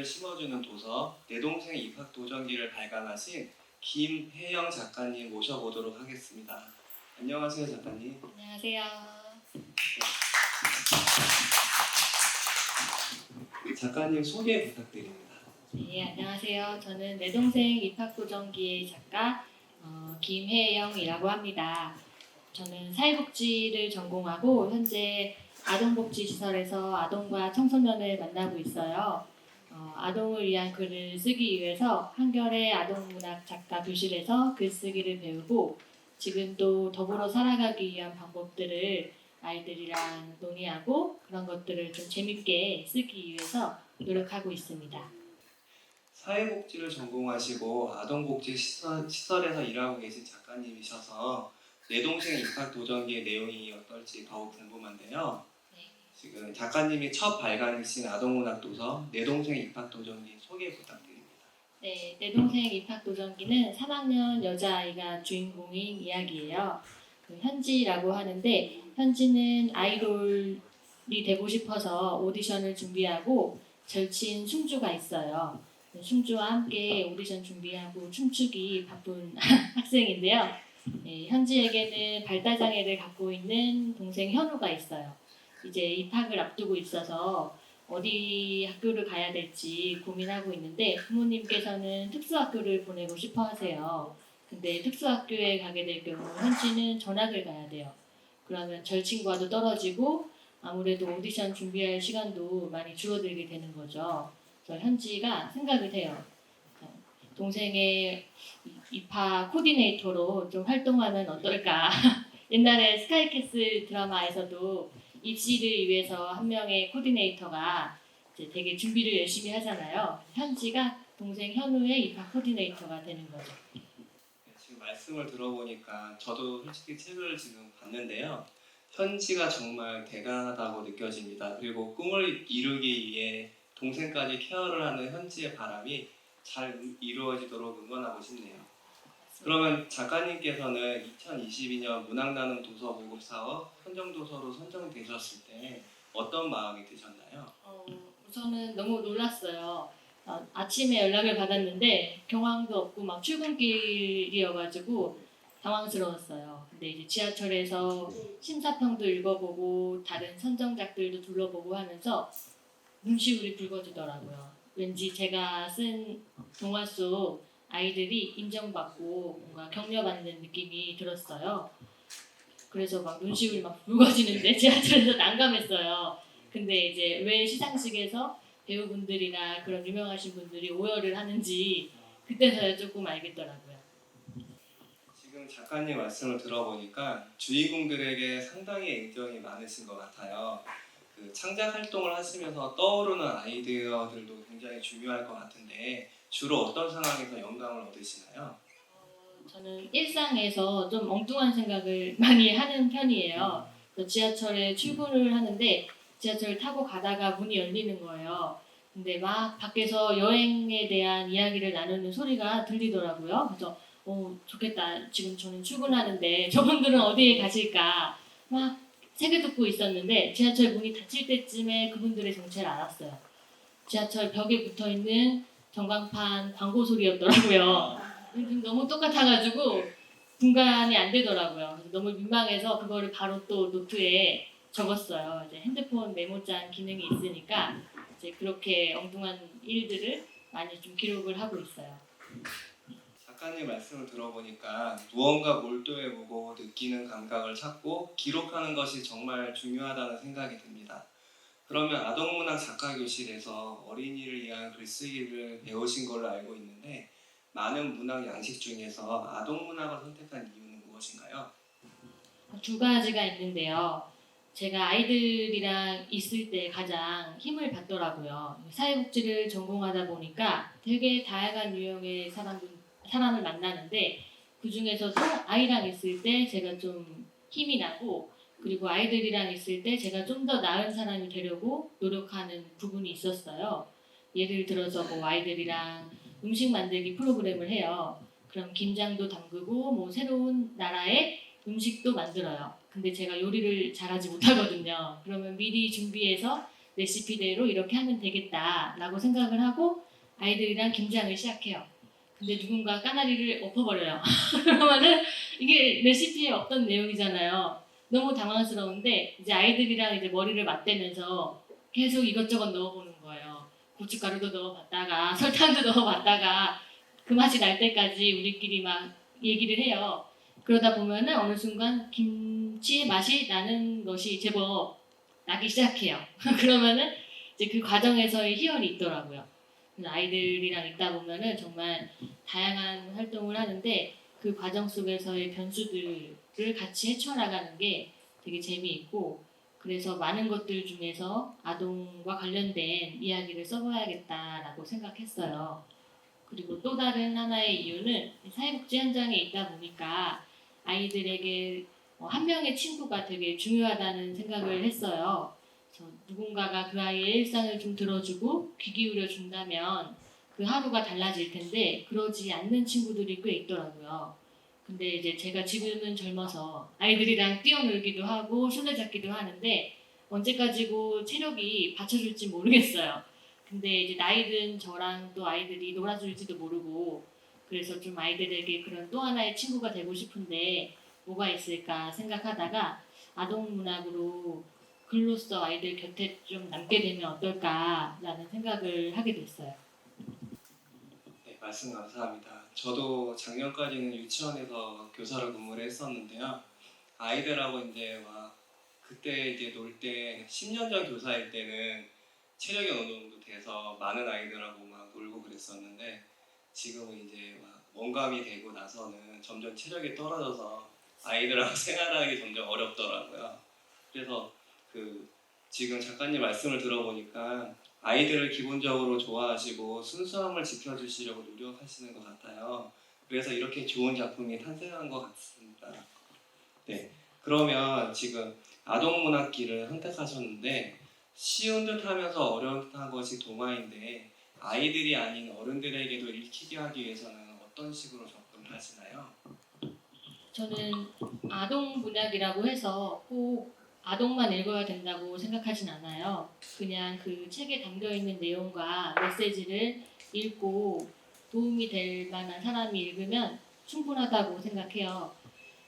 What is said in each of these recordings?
심어주는 도서 내 동생 입학 도전기를 발간하신 김혜영 작가님 모셔보도록 하겠습니다. 안녕하세요, 작가님. 안녕하세요. 작가님 소개 부탁드립니다. 네, 안녕하세요. 저는 내 동생 입학도전기의 작가 김혜영이라고 합니다. 저는 사회복지를 전공하고 현재 아동복지시설에서 아동과 청소년을 만나고 있어요. 아동을 위한 글을 쓰기 위해서 한겨레 아동문학 작가 교실에서 글쓰기를 배우고 지금 또 더불어 살아가기 위한 방법들을 아이들이랑 논의하고 그런 것들을 좀 재밌게 쓰기 위해서 노력하고 있습니다. 사회복지를 전공하시고 아동복지 시설에서 일하고 계신 작가님이셔서 내 동생 입학 도전기의 내용이 어떨지 더욱 궁금한데요. 네. 지금 작가님이 첫 발간이신 아동문학 도서 내 동생 입학 도전기 소개 부탁드립니다. 네, 내 동생 입학도전기는 3학년 여자아이가 주인공인 이야기예요. 현지라고 하는데 현지는 아이돌이 되고 싶어서 오디션을 준비하고 절친 숭주가 있어요. 숭주와 함께 오디션 준비하고 춤추기 바쁜 학생인데요. 네, 현지에게는 발달장애를 갖고 있는 동생 현우가 있어요. 이제 입학을 앞두고 있어서 어디 학교를 가야 될지 고민하고 있는데 부모님께서는 특수학교를 보내고 싶어 하세요. 근데 특수학교에 가게 될 경우 현지는 전학을 가야 돼요. 그러면 절친과도 떨어지고 아무래도 오디션 준비할 시간도 많이 줄어들게 되는 거죠. 그래서 현지가 생각을 해요. 동생의 입학 코디네이터로 좀 활동하면 어떨까. 옛날에 스카이캐슬 드라마에서도 입시를 위해서 한 명의 코디네이터가 이제 되게 준비를 열심히 하잖아요. 현지가 동생 현우의 입학 코디네이터가 되는 거죠. 지금 말씀을 들어보니까 저도 솔직히 책을 지금 봤는데요. 현지가 정말 대단하다고 느껴집니다. 그리고 꿈을 이루기 위해 동생까지 케어를 하는 현지의 바람이 잘 이루어지도록 응원하고 싶네요. 그러면 작가님께서는 2022년 문학나눔 도서보급사업 선정도서로 선정되셨을 때 어떤 마음이 드셨나요? 우선은 너무 놀랐어요. 아침에 연락을 받았는데 경황도 없고 막 출근길이어가지고 당황스러웠어요. 근데 이제 지하철에서 심사평도 읽어보고 다른 선정작들도 둘러보고 하면서 눈시울이 붉어지더라고요. 왠지 제가 쓴 동화 속 아이들이 인정받고 뭔가 격려받는 느낌이 들었어요. 그래서 막 눈시울이 막 붉어지는데 지하철에서 난감했어요. 근데 이제 왜 시상식에서 배우분들이나 그런 유명하신 분들이 오열을 하는지 그때서야 조금 알겠더라고요. 지금 작가님 말씀을 들어보니까 주인공들에게 상당히 애정이 많으신 것 같아요. 그 창작 활동을 하시면서 떠오르는 아이디어들도 굉장히 중요할 것 같은데 주로 어떤 상황에서 영감을 얻으시나요? 저는 일상에서 좀 엉뚱한 생각을 많이 하는 편이에요. 그래서 지하철에 출근을 하는데 지하철 타고 가다가 문이 열리는 거예요. 근데 막 밖에서 여행에 대한 이야기를 나누는 소리가 들리더라고요. 그래서 좋겠다. 지금 저는 출근하는데 저분들은 어디에 가실까 막 새겨 듣고 있었는데 지하철 문이 닫힐 때쯤에 그분들의 정체를 알았어요. 지하철 벽에 붙어있는 전광판 광고 소리였더라고요. 너무 똑같아가지고 분간이 안 되더라고요. 그래서 너무 민망해서 그거를 바로 또 노트에 적었어요. 이제 핸드폰 메모장 기능이 있으니까 이제 그렇게 엉뚱한 일들을 많이 좀 기록을 하고 있어요. 작가님 말씀을 들어보니까 무언가 몰두해보고 느끼는 감각을 찾고 기록하는 것이 정말 중요하다는 생각이 듭니다. 그러면 아동문학 작가교실에서 어린이를 위한 글쓰기를 배우신 걸로 알고 있는데 많은 문학 양식 중에서 아동문학을 선택한 이유는 무엇인가요? 두 가지가 있는데요. 제가 아이들이랑 있을 때 가장 힘을 받더라고요. 사회복지를 전공하다 보니까 되게 다양한 유형의 사람을 만나는데 그 중에서도 아이랑 있을 때 제가 좀 힘이 나고 그리고 아이들이랑 있을 때 제가 좀 더 나은 사람이 되려고 노력하는 부분이 있었어요. 예를 들어서 뭐 아이들이랑 음식 만들기 프로그램을 해요. 그럼 김장도 담그고 뭐 새로운 나라의 음식도 만들어요. 근데 제가 요리를 잘하지 못하거든요. 그러면 미리 준비해서 레시피대로 이렇게 하면 되겠다라고 생각을 하고 아이들이랑 김장을 시작해요. 근데 누군가 까나리를 엎어버려요. 그러면은 이게 레시피에 없던 내용이잖아요. 너무 당황스러운데 이제 아이들이랑 이제 머리를 맞대면서 계속 이것저것 넣어보는 거예요. 고춧가루도 넣어봤다가 설탕도 넣어봤다가 그 맛이 날 때까지 우리끼리 막 얘기를 해요. 그러다 보면은 어느 순간 김치의 맛이 나는 것이 제법 나기 시작해요. 그러면은 이제 그 과정에서의 희열이 있더라고요. 그래서 아이들이랑 있다 보면은 정말 다양한 활동을 하는데 그 과정 속에서의 변수들을 같이 헤쳐나가는 게 되게 재미있고 그래서 많은 것들 중에서 아동과 관련된 이야기를 써봐야겠다라고 생각했어요. 그리고 또 다른 하나의 이유는 사회복지 현장에 있다 보니까 아이들에게 한 명의 친구가 되게 중요하다는 생각을 했어요. 그래서 누군가가 그 아이의 일상을 좀 들어주고 귀 기울여 준다면 그 하루가 달라질 텐데 그러지 않는 친구들이 꽤 있더라고요. 근데 이제 제가 지금은 젊어서 아이들이랑 뛰어놀기도 하고 술래잡기도 하는데 언제까지고 체력이 받쳐줄지 모르겠어요. 근데 이제 나이든 저랑 또 아이들이 놀아줄지도 모르고 그래서 좀 아이들에게 그런 또 하나의 친구가 되고 싶은데 뭐가 있을까 생각하다가 아동문학으로 글로써 아이들 곁에 좀 남게 되면 어떨까라는 생각을 하게 됐어요. 네, 말씀 감사합니다. 저도 작년까지는 유치원에서 교사로 근무를 했었는데요. 아이들하고 이제 막 그때 이제 놀 때 10년 전 교사일 때는 체력이 어느 정도 돼서 많은 아이들하고 막 놀고 그랬었는데 지금은 이제 막 원감이 되고 나서는 점점 체력이 떨어져서 아이들하고 생활하기 점점 어렵더라고요. 그래서 그 지금 작가님 말씀을 들어보니까 아이들을 기본적으로 좋아하시고 순수함을 지켜주시려고 노력하시는 것 같아요. 그래서 이렇게 좋은 작품이 탄생한 것 같습니다. 네, 그러면 지금 아동문학기를 선택하셨는데 쉬운 듯하면서 어려운 것이 동화인데 아이들이 아닌 어른들에게도 읽히게 하기 위해서는 어떤 식으로 접근을 하시나요? 저는 아동 문학이라고 해서 꼭 아동만 읽어야 된다고 생각하진 않아요. 그냥 그 책에 담겨 있는 내용과 메시지를 읽고 도움이 될 만한 사람이 읽으면 충분하다고 생각해요.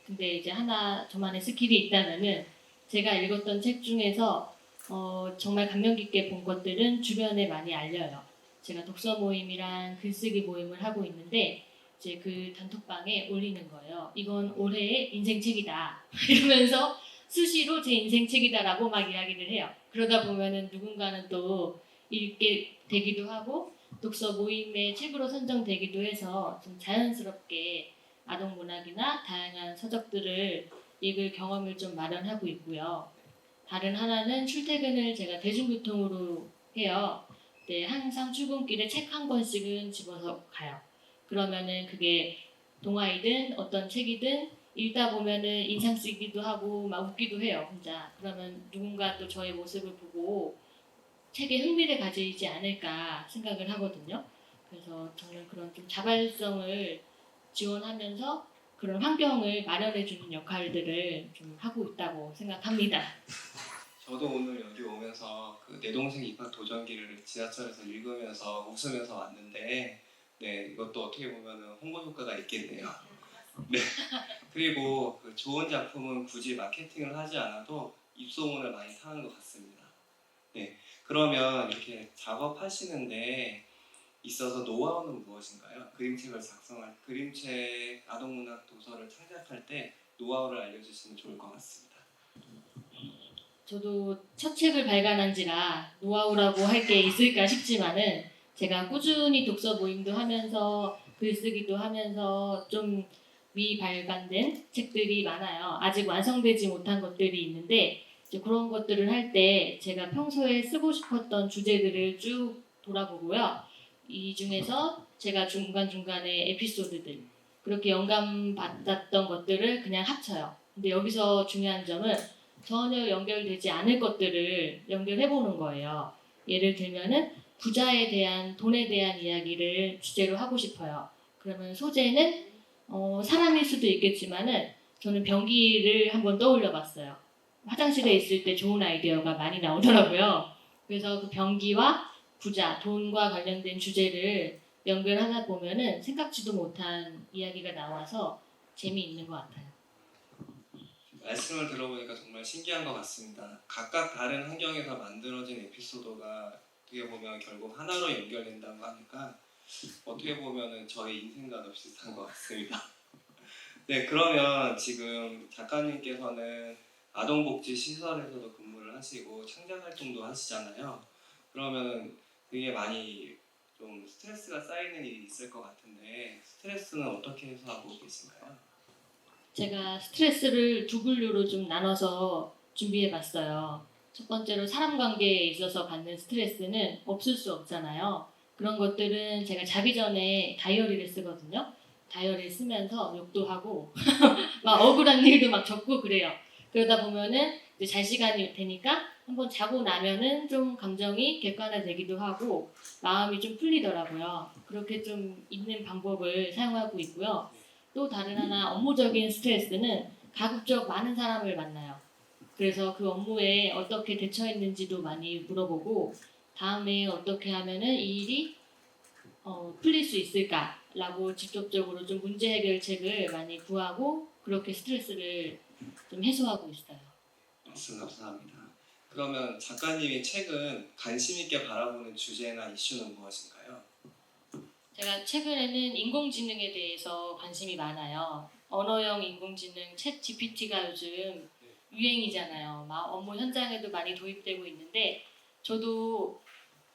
근데 이제 하나 저만의 스킬이 있다면은 제가 읽었던 책 중에서 정말 감명 깊게 본 것들은 주변에 많이 알려요. 제가 독서 모임이랑 글쓰기 모임을 하고 있는데 이제 그 단톡방에 올리는 거예요. 이건 올해의 인생책이다. 이러면서 수시로 제 인생책이다라고 막 이야기를 해요. 그러다 보면은 누군가는 또 읽게 되기도 하고 독서 모임의 책으로 선정되기도 해서 좀 자연스럽게 아동 문학이나 다양한 서적들을 읽을 경험을 좀 마련하고 있고요. 다른 하나는 출퇴근을 제가 대중교통으로 해요. 네, 항상 출근길에 책 한 권씩은 집어서 가요. 그러면은 그게 동화이든 어떤 책이든 읽다 보면은 인상 쓰기도 하고 막 웃기도 해요, 혼자. 그러면 누군가 또 저의 모습을 보고 책에 흥미를 가지지 않을까 생각을 하거든요. 그래서 저는 그런 좀 자발성을 지원하면서 그런 환경을 마련해주는 역할들을 좀 하고 있다고 생각합니다. 저도 오늘 여기 오면서 그 내 동생 입학 도전기를 지하철에서 읽으면서 웃으면서 왔는데 네, 이것도 어떻게 보면 홍보 효과가 있겠네요. 네. 그리고 그 좋은 작품은 굳이 마케팅을 하지 않아도 입소문을 많이 타는 것 같습니다. 네. 그러면 이렇게 작업하시는데 있어서 노하우는 무엇인가요? 그림책 아동문학 도서를 창작할 때 노하우를 알려주시면 좋을 것 같습니다. 저도 첫 책을 발간한지라 노하우라고 할 게 있을까 싶지만은 제가 꾸준히 독서 모임도 하면서 글쓰기도 하면서 좀 미발간된 책들이 많아요. 아직 완성되지 못한 것들이 있는데 이제 그런 것들을 할 때 제가 평소에 쓰고 싶었던 주제들을 쭉 돌아보고요. 이 중에서 제가 중간중간에 에피소드들 그렇게 영감 받았던 것들을 그냥 합쳐요. 근데 여기서 중요한 점은 전혀 연결되지 않을 것들을 연결해 보는 거예요. 예를 들면은 부자에 대한 돈에 대한 이야기를 주제로 하고 싶어요. 그러면 소재는 사람일 수도 있겠지만은 저는 변기를 한번 떠올려 봤어요. 화장실에 있을 때 좋은 아이디어가 많이 나오더라고요. 그래서 그 병기와 부자, 돈과 관련된 주제를 연결하다 보면은 생각지도 못한 이야기가 나와서 재미있는 것 같아요. 말씀을 들어보니까 정말 신기한 것 같습니다. 각각 다른 환경에서 만들어진 에피소드가 어떻게 보면 결국 하나로 연결된다고 하니까 어떻게 보면은 저희 인생과도 비슷한 것 같습니다. 네, 그러면 지금 작가님께서는 아동복지 시설에서도 근무를 하시고 창작 활동도 하시잖아요. 그러면 되게 많이 좀 스트레스가 쌓이는 일이 있을 것 같은데 스트레스는 어떻게 해소하고 계신가요? 제가 스트레스를 두 분류로 좀 나눠서 준비해 봤어요. 첫 번째로 사람 관계에 있어서 받는 스트레스는 없을 수 없잖아요. 그런 것들은 제가 자기 전에 다이어리를 쓰거든요. 다이어리를 쓰면서 욕도 하고 막 억울한 일도 막 적고 그래요. 그러다 보면은 이제 잘 시간이 되니까 한번 자고 나면은 좀 감정이 객관화되기도 하고 마음이 좀 풀리더라고요. 그렇게 좀 있는 방법을 사용하고 있고요. 또 다른 하나 업무적인 스트레스는 가급적 많은 사람을 만나요. 그래서 그 업무에 어떻게 대처했는지도 많이 물어보고 다음에 어떻게 하면은 이 일이 풀릴 수 있을까라고 직접적으로 좀 문제 해결책을 많이 구하고 그렇게 스트레스를 좀 해소하고 있어요. 말씀 감사합니다. 그러면 작가님이 최근 관심 있게 바라보는 주제나 이슈는 무엇인가요? 제가 최근에는 인공지능에 대해서 관심이 많아요. 언어형 인공지능 챗 GPT가 요즘 유행이잖아요. 막 업무 현장에도 많이 도입되고 있는데 저도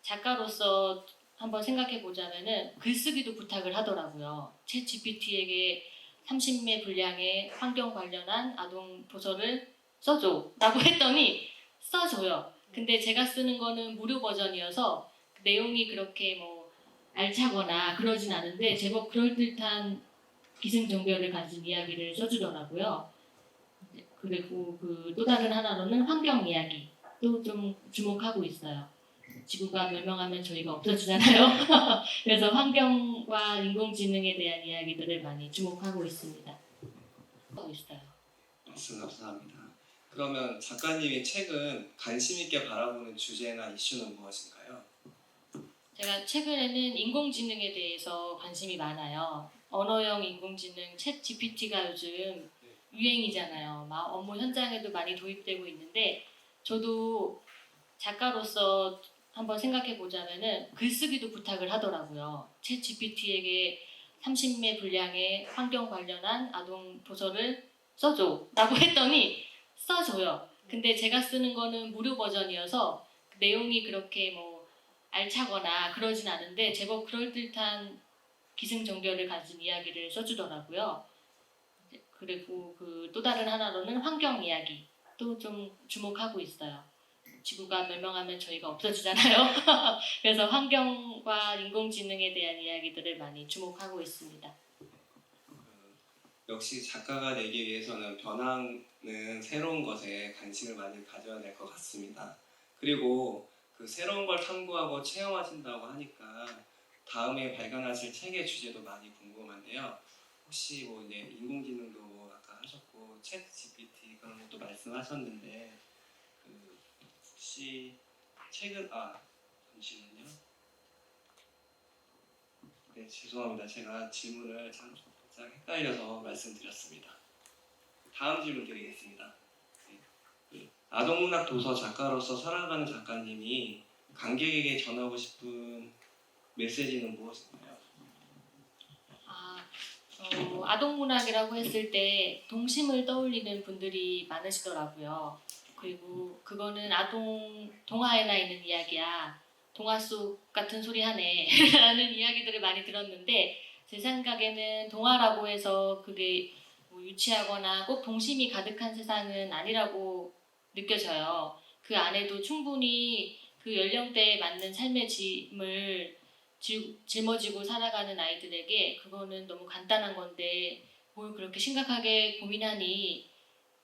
작가로서 한번 생각해 보자면은 글쓰기도 부탁을 하더라고요. 챗 GPT에게 30매 분량의 환경 관련한 아동 도서를 써줘라고 했더니 써줘요. 근데 제가 쓰는 거는 무료 버전이어서 그 내용이 그렇게 뭐 알차거나 그러진 않은데 제법 그럴듯한 기승전결을 가진 이야기를 써주더라고요. 그리고 그 또 다른 하나로는 환경 이야기 또 좀 주목하고 있어요. 지구가 멸망하면 저희가 없어지잖아요. 그래서 환경과 인공지능에 대한 이야기들을 많이 주목하고 있습니다. 하고 있어요. 말씀 감사합니다. 그러면 작가님이 최근 관심 있게 바라보는 주제나 이슈는 무엇인가요? 제가 최근에는 인공지능에 대해서 관심이 많아요. 언어형 인공지능 챗 GPT가 요즘 유행이잖아요. 막 업무 현장에도 많이 도입되고 있는데 저도 작가로서 한번 생각해 보자면은 글쓰기도 부탁을 하더라고요. 챗 GPT에게 30매 분량의 환경 관련한 아동 도서를 써줘라고 했더니 써줘요. 근데 제가 쓰는 거는 무료 버전이어서 그 내용이 그렇게 뭐 알차거나 그러진 않은데 제법 그럴듯한 기승전결을 가진 이야기를 써주더라고요. 그리고 그 또 다른 하나로는 환경 이야기 또 좀 주목하고 있어요. 지구가 멸망하면 저희가 없어지잖아요. 그래서 환경과 인공지능에 대한 이야기들을 많이 주목하고 있습니다. 역시 작가가 되기 위해서는 변화는 새로운 것에 관심을 많이 가져야 될 것 같습니다. 그리고 그 새로운 걸 탐구하고 체험하신다고 하니까 다음에 발간하실 책의 주제도 많이 궁금한데요. 혹시 뭐 이제 인공지능도 아까 하셨고 챗 GPT 그런 것도 말씀하셨는데 그 혹시 책은 잠시만요. 네, 죄송합니다. 제가 질문을 참 살짝 헷갈려서 말씀드렸습니다. 다음 질문 드리겠습니다. 네. 아동문학 도서 작가로서 살아가는 작가님이 관객에게 전하고 싶은 메시지는 무엇인가요? 아동문학이라고 했을 때 동심을 떠올리는 분들이 많으시더라고요. 그리고 그거는 아동 동화에나 있는 이야기야. 동화 속 같은 소리 하네 라는 이야기들을 많이 들었는데 제 생각에는 동화라고 해서 그게 뭐 유치하거나 꼭 동심이 가득한 세상은 아니라고 느껴져요. 그 안에도 충분히 그 연령대에 맞는 삶의 짐을 짊어지고 살아가는 아이들에게 그거는 너무 간단한 건데 뭘 그렇게 심각하게 고민하니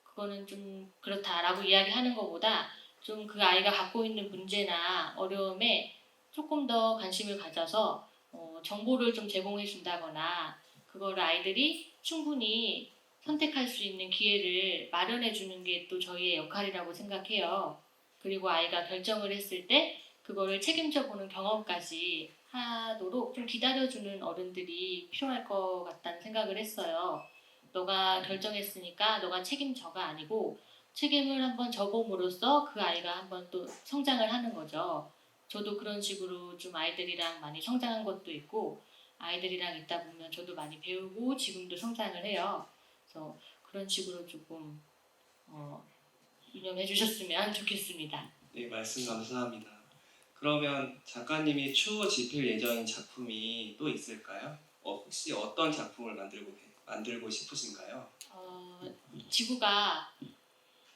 그거는 좀 그렇다라고 이야기하는 것보다 좀 그 아이가 갖고 있는 문제나 어려움에 조금 더 관심을 가져서 정보를 좀 제공해 준다거나 그거를 아이들이 충분히 선택할 수 있는 기회를 마련해 주는 게 또 저희의 역할이라고 생각해요. 그리고 아이가 결정을 했을 때 그거를 책임져 보는 경험까지 하도록 좀 기다려주는 어른들이 필요할 것 같다는 생각을 했어요. 너가 결정했으니까 너가 책임져가 아니고 책임을 한번 져봄으로써 그 아이가 한번 또 성장을 하는 거죠. 저도 그런 식으로 좀 아이들이랑 많이 성장한 것도 있고 아이들이랑 있다 보면 저도 많이 배우고 지금도 성장을 해요. 그래서 그런 식으로 조금 유념해 주셨으면 좋겠습니다. 네, 말씀 감사합니다. 그러면 작가님이 추후 집필 예정인 작품이 또 있을까요? 혹시 어떤 작품을 만들고 싶으신가요? 지구가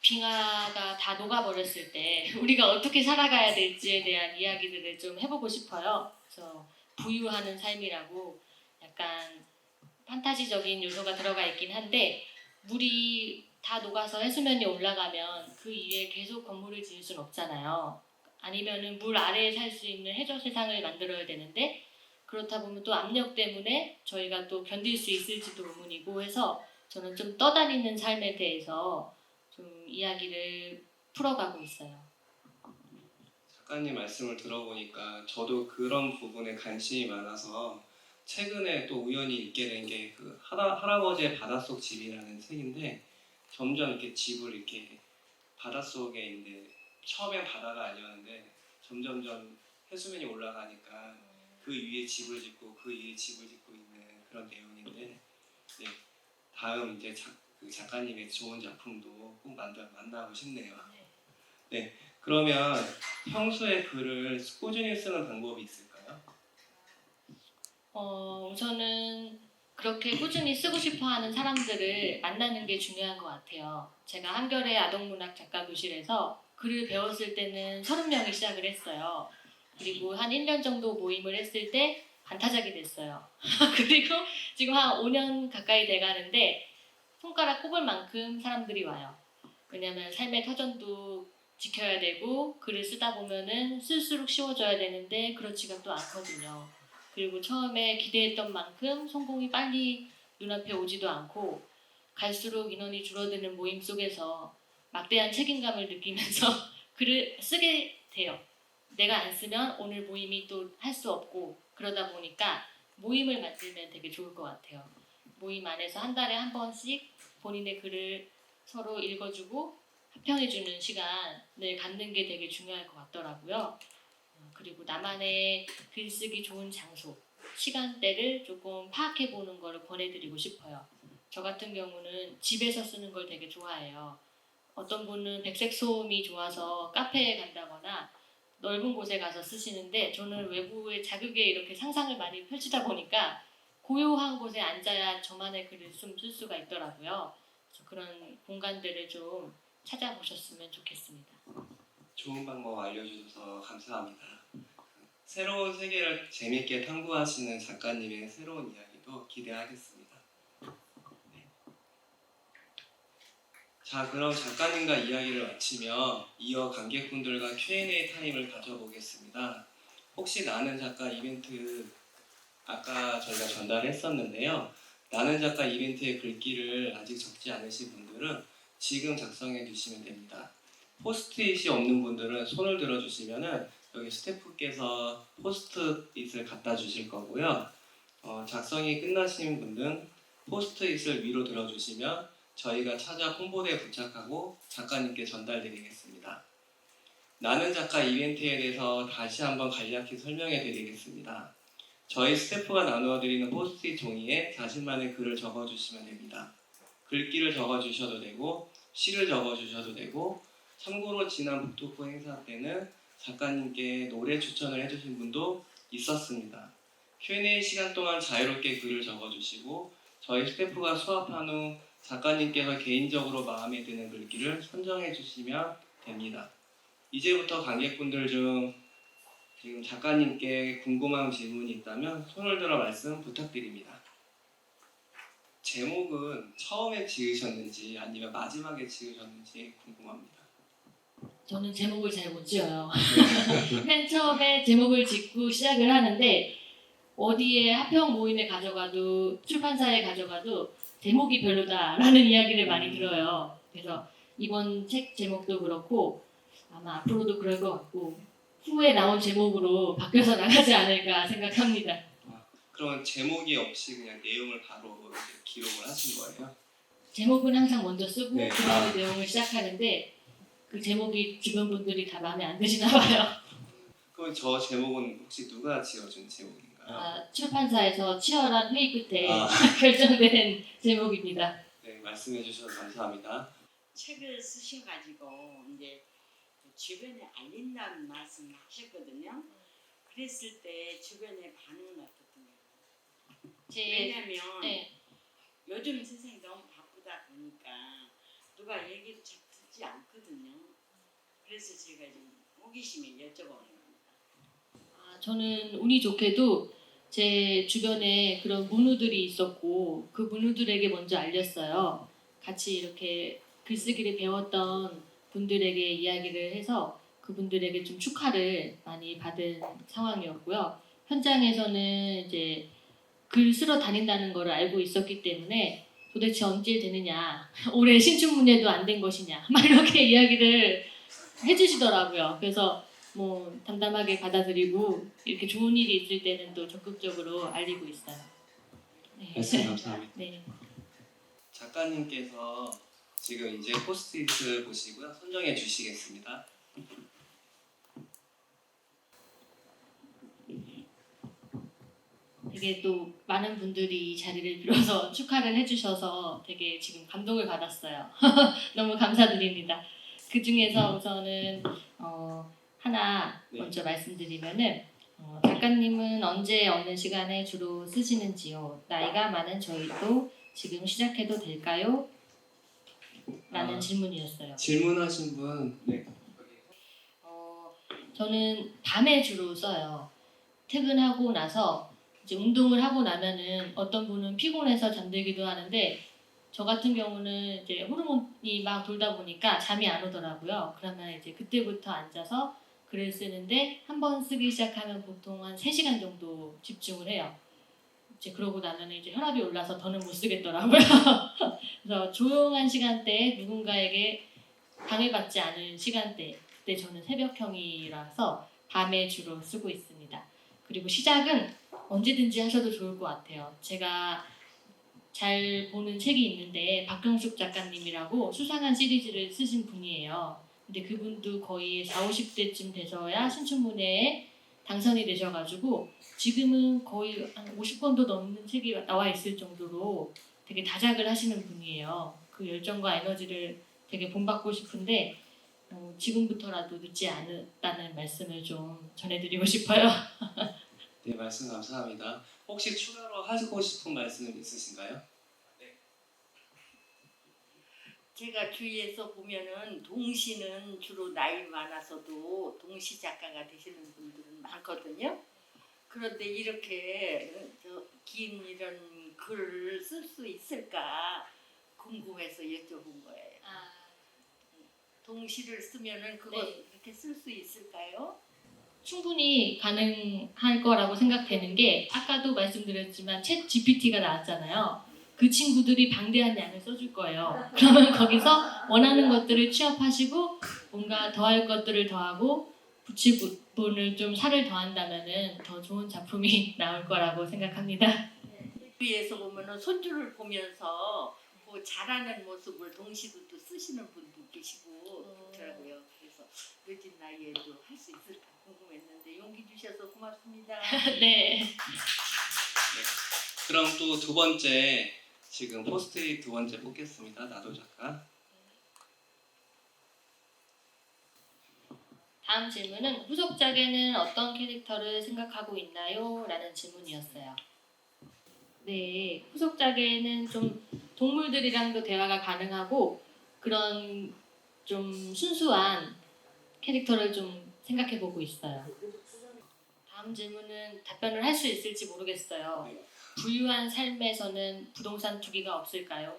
빙하가 다 녹아버렸을 때 우리가 어떻게 살아가야 될지에 대한 이야기들을 좀 해보고 싶어요. 그래서 부유하는 삶이라고 약간 판타지적인 요소가 들어가 있긴 한데 물이 다 녹아서 해수면이 올라가면 그 위에 계속 건물을 지을 수는 없잖아요. 아니면은 물 아래에 살 수 있는 해저 세상을 만들어야 되는데 그렇다 보면 또 압력 때문에 저희가 또 견딜 수 있을지도 의문이고 해서 저는 좀 떠다니는 삶에 대해서 좀 이야기를 풀어가고 있어요. 작가님 말씀을 들어보니까 저도 그런 부분에 관심이 많아서 최근에 또 우연히 읽게 된 게 그 할아버지의 바닷속 집이라는 책인데 점점 이렇게 집을 이렇게 바닷속에 있는데 처음엔 바다가 아니었는데 점점점 해수면이 올라가니까 그 위에 집을 짓고 그 위에 집을 짓고 있는 그런 내용인데 네, 다음 이제 그 작가님의 좋은 작품도 꼭 만나고 싶네요. 네, 그러면 평소에 글을 꾸준히 쓰는 방법이 있을까요? 우선은 그렇게 꾸준히 쓰고 싶어하는 사람들을 만나는 게 중요한 것 같아요. 제가 한겨레 아동문학 작가교실에서 글을 배웠을 때는 30명이 시작을 했어요. 그리고 한 1년 정도 모임을 했을 때 반타작이 됐어요. 그리고 지금 한 5년 가까이 돼가는데 손가락 꼽을 만큼 사람들이 와요. 왜냐면 삶의 터전도 지켜야 되고 글을 쓰다 보면은 쓸수록 쉬워져야 되는데 그렇지가 또 않거든요. 그리고 처음에 기대했던 만큼 성공이 빨리 눈앞에 오지도 않고 갈수록 인원이 줄어드는 모임 속에서 막대한 책임감을 느끼면서 글을 쓰게 돼요. 내가 안 쓰면 오늘 모임이 또 할 수 없고 그러다 보니까 모임을 만들면 되게 좋을 것 같아요. 모임 안에서 한 달에 한 번씩 본인의 글을 서로 읽어주고 합평해주는 시간을 갖는 게 되게 중요할 것 같더라고요. 그리고 나만의 글쓰기 좋은 장소, 시간대를 조금 파악해보는 걸 권해드리고 싶어요. 저 같은 경우는 집에서 쓰는 걸 되게 좋아해요. 어떤 분은 백색 소음이 좋아서 카페에 간다거나 넓은 곳에 가서 쓰시는데 저는 외부의 자극에 이렇게 상상을 많이 펼치다 보니까 고요한 곳에 앉아야 저만의 글을 좀 쓸 수가 있더라고요. 그래서 그런 공간들을 좀 찾아보셨으면 좋겠습니다. 좋은 방법 알려주셔서 감사합니다. 새로운 세계를 재밌게 탐구하시는 작가님의 새로운 이야기도 기대하겠습니다. 네. 자, 그럼 작가님과 이야기를 마치며 이어 관객분들과 Q&A 타임을 가져보겠습니다. 혹시 나는 작가 이벤트 아까 저희가 전달했었는데요. 나는 작가 이벤트의 글귀를 아직 적지 않으신 분들은 지금 작성해 주시면 됩니다. 포스트잇이 없는 분들은 손을 들어주시면은 여기 스태프께서 포스트잇을 갖다 주실 거고요. 작성이 끝나신 분들은 포스트잇을 위로 들어주시면 저희가 찾아 홍보대에 부착하고 작가님께 전달드리겠습니다. 나는 작가 이벤트에 대해서 다시 한번 간략히 설명해 드리겠습니다. 저희 스태프가 나누어 드리는 포스트잇 종이에 자신만의 글을 적어주시면 됩니다. 글귀를 적어주셔도 되고 시를 적어주셔도 되고 참고로 지난 북토크 행사 때는 작가님께 노래 추천을 해주신 분도 있었습니다. Q&A 시간 동안 자유롭게 글을 적어주시고 저희 스태프가 수합한 후 작가님께서 개인적으로 마음에 드는 글귀를 선정해 주시면 됩니다. 이제부터 관객분들 중 지금 작가님께 궁금한 질문이 있다면 손을 들어 말씀 부탁드립니다. 제목은 처음에 지으셨는지 아니면 마지막에 지으셨는지 궁금합니다. 저는 제목을 잘 못 지어요. 맨 처음에 제목을 짓고 시작을 하는데 어디에 합평 모임에 가져가도 출판사에 가져가도 제목이 별로다라는 이야기를 많이 들어요. 그래서 이번 책 제목도 그렇고 아마 앞으로도 그럴 것 같고 후에 나온 제목으로 바뀌어서 나가지 않을까 생각합니다. 그런 제목이 없이 그냥 내용을 바로 이렇게 기록을 하신 거예요? 제목은 항상 먼저 쓰고 네. 그 다음에 내용을 시작하는데 그 제목이 주변 분들이 다 마음에 안 드시나 봐요. 그럼 저 제목은 혹시 누가 지어준 제목인가요? 출판사에서 치열한 회의 끝에 아. 결정된 제목입니다. 네, 말씀해 주셔서 감사합니다. 책을 쓰셔가지고 이제 주변에 알린다는 말씀을 하셨거든요. 그랬을 때 주변의 반응은 어떻던가요? 왜냐면 네. 요즘 세상이 너무 바쁘다 보니까 누가 얘기를 잘 듣지 않거든요. 그래서 제가 좀 호기심에 여쭤보는 겁니다. 저는 운이 좋게도 제 주변에 그런 문우들이 있었고 그 문우들에게 먼저 알렸어요. 같이 이렇게 글쓰기를 배웠던 분들에게 이야기를 해서 그분들에게 좀 축하를 많이 받은 상황이었고요. 현장에서는 이제 글 쓰러 다닌다는 걸 알고 있었기 때문에 도대체 언제 되느냐, 올해 신춘문예도 안 된 것이냐, 막 이렇게 이야기를 해주시더라고요. 그래서 뭐 담담하게 받아들이고 이렇게 좋은 일이 있을 때는 또 적극적으로 알리고 있어요. 네. 말씀 감사합니다. 네. 작가님께서 지금 이제 포스트잇을 보시고요. 선정해 주시겠습니다. 되게 또 많은 분들이 이 자리를 빌어서 축하를 해주셔서 되게 지금 감동을 받았어요. 너무 감사드립니다. 그 중에서 우선은 하나 네. 먼저 말씀드리면은 작가님은 언제 어느 시간에 주로 쓰시는지요? 나이가 많은 저희도 지금 시작해도 될까요? 라는 질문이었어요. 질문하신 분, 네. 저는 밤에 주로 써요. 퇴근하고 나서 이제 운동을 하고 나면은 어떤 분은 피곤해서 잠들기도 하는데 저 같은 경우는 이제 호르몬이 막 돌다 보니까 잠이 안 오더라고요. 그러면 이제 그때부터 앉아서 글을 쓰는데 한 번 쓰기 시작하면 보통 한 3시간 정도 집중을 해요. 이제 그러고 나면 이제 혈압이 올라서 더는 못 쓰겠더라고요. 그래서 조용한 시간대에 누군가에게 방해받지 않은 시간대, 그때 저는 새벽형이라서 밤에 주로 쓰고 있습니다. 그리고 시작은 언제든지 하셔도 좋을 것 같아요. 제가 잘 보는 책이 있는데 박경숙 작가님이라고 수상한 시리즈를 쓰신 분이에요. 근데 그분도 거의 40, 50대쯤 돼서야 신춘문예에 당선이 되셔가지고 지금은 거의 한 50권도 넘는 책이 나와 있을 정도로 되게 다작을 하시는 분이에요. 그 열정과 에너지를 되게 본받고 싶은데 지금부터라도 늦지 않았다는 말씀을 좀 전해드리고 싶어요. 네, 말씀 감사합니다. 혹시 추가로 하시고 싶은 말씀 있으신가요? 제가 주위에서 보면은 동시는 주로 나이 많아서도 동시 작가가 되시는 분들은 많거든요. 그런데 이렇게 긴 이런 글을 쓸 수 있을까 궁금해서 여쭤본 거예요. 동시를 쓰면은 그거 네. 이렇게 쓸 수 있을까요? 충분히 가능할 거라고 생각되는 게 아까도 말씀드렸지만 챗 GPT가 나왔잖아요. 그 친구들이 방대한 양을 써줄 거예요. 그러면 거기서 원하는 것들을 취합하시고 뭔가 더할 것들을 더하고 붙이분을 좀 살을 더한다면은 더 좋은 작품이 나올 거라고 생각합니다. 위에서 보면은 손주를 보면서 그 잘하는 모습을 동시도 또 쓰시는 분도 계시고 그렇더라고요. 그래서 늦은 나이에도 할 수 있을까 궁금했는데 용기 주셔서 고맙습니다. 네. 그럼 또 두 번째, 지금 포스트잇 두 번째 뽑겠습니다. 나도 작가. 다음 질문은 후속작에는 어떤 캐릭터를 생각하고 있나요? 라는 질문이었어요. 네, 후속작에는 좀 동물들이랑도 대화가 가능하고 그런 좀 순수한 캐릭터를 좀 생각해보고 있어요. 다음 질문은 답변을 할 수 있을지 모르겠어요. 부유한 삶에서는 부동산 투기가 없을까요?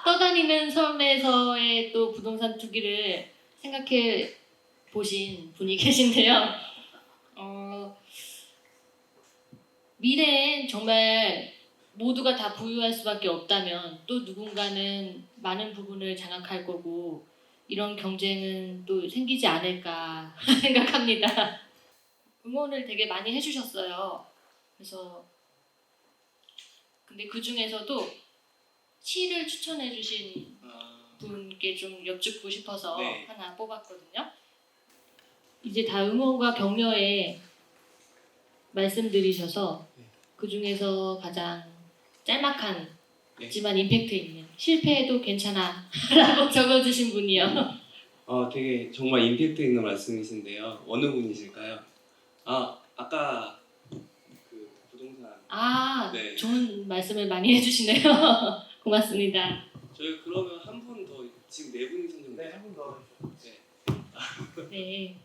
떠다니는 섬에서의 또 부동산 투기를 생각해 보신 분이 계신데요. 미래엔 정말 모두가 다 부유할 수밖에 없다면 또 누군가는 많은 부분을 장악할 거고 이런 경쟁은 또 생기지 않을까 생각합니다. 응원을 되게 많이 해주셨어요. 그래서 근데 그 중에서도 시를 추천해주신 분께 좀 여쭙고 싶어서 네. 하나 뽑았거든요. 이제 다 응원과 격려에 말씀드리셔서 그 중에서 가장 짤막하지만 임팩트 있는 실패해도 괜찮아 라고 적어주신 분이요. 되게 정말 임팩트 있는 말씀이신데요. 어느 분이실까요? 아까 그 부동산. 네. 좋은 말씀을 많이 해주시네요. 고맙습니다. 저희 그러면 한 분 더, 지금 네 분이 선정돼요. 네, 한 분 더. 네. 네.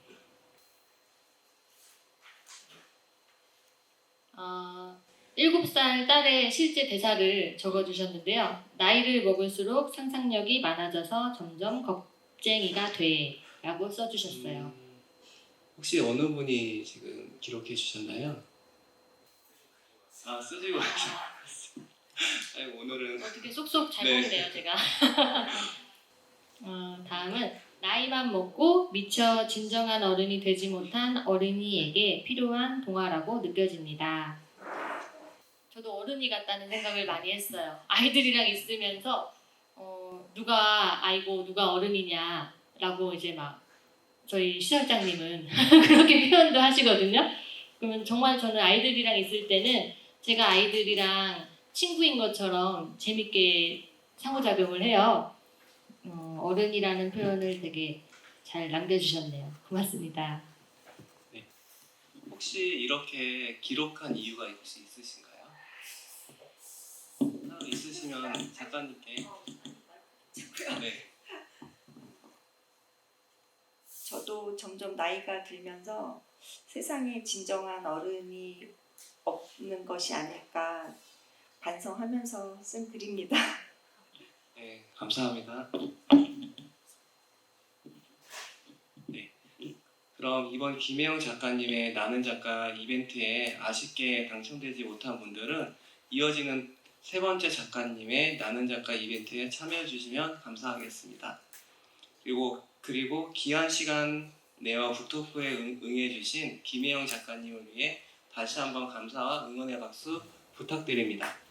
7살 딸의 실제 대사를 적어주셨는데요. 나이를 먹을수록 상상력이 많아져서 점점 겁쟁이가 돼 라고 써주셨어요. 혹시 어느 분이 지금 기록해 주셨나요? 쓰시고 계세요. 아니, 오늘은 어떻게 쏙쏙 잘 네. 뽑네요, 제가. 다음은 나이만 먹고 미처 진정한 어른이 되지 못한 어린이에게 필요한 동화라고 느껴집니다. 저도 어른이 같다는 생각을 많이 했어요. 아이들이랑 있으면서 누가 아이고 누가 어른이냐라고 이제 막 저희 시설장님은 그렇게 표현도 하시거든요. 그러면 정말 저는 아이들이랑 있을 때는 제가 아이들이랑 친구인 것처럼 재밌게 상호작용을 해요. 어른이라는 표현을 되게 잘 남겨주셨네요. 고맙습니다. 혹시 이렇게 기록한 이유가 혹시 있으신가요? 따로 있으시면 작가님께. 네. 저도 점점 나이가 들면서 세상에 진정한 어른이 없는 것이 아닐까 반성하면서 쓴 글입니다. 네, 감사합니다. 네. 그럼 이번 김혜영 작가님의 나는 작가 이벤트에 아쉽게 당첨되지 못한 분들은 이어지는 세 번째 작가님의 나는 작가 이벤트에 참여해 주시면 감사하겠습니다. 그리고 귀한 시간 내어 북토크에 응해 주신 김혜영 작가님을 위해 다시 한번 감사와 응원의 박수 부탁드립니다.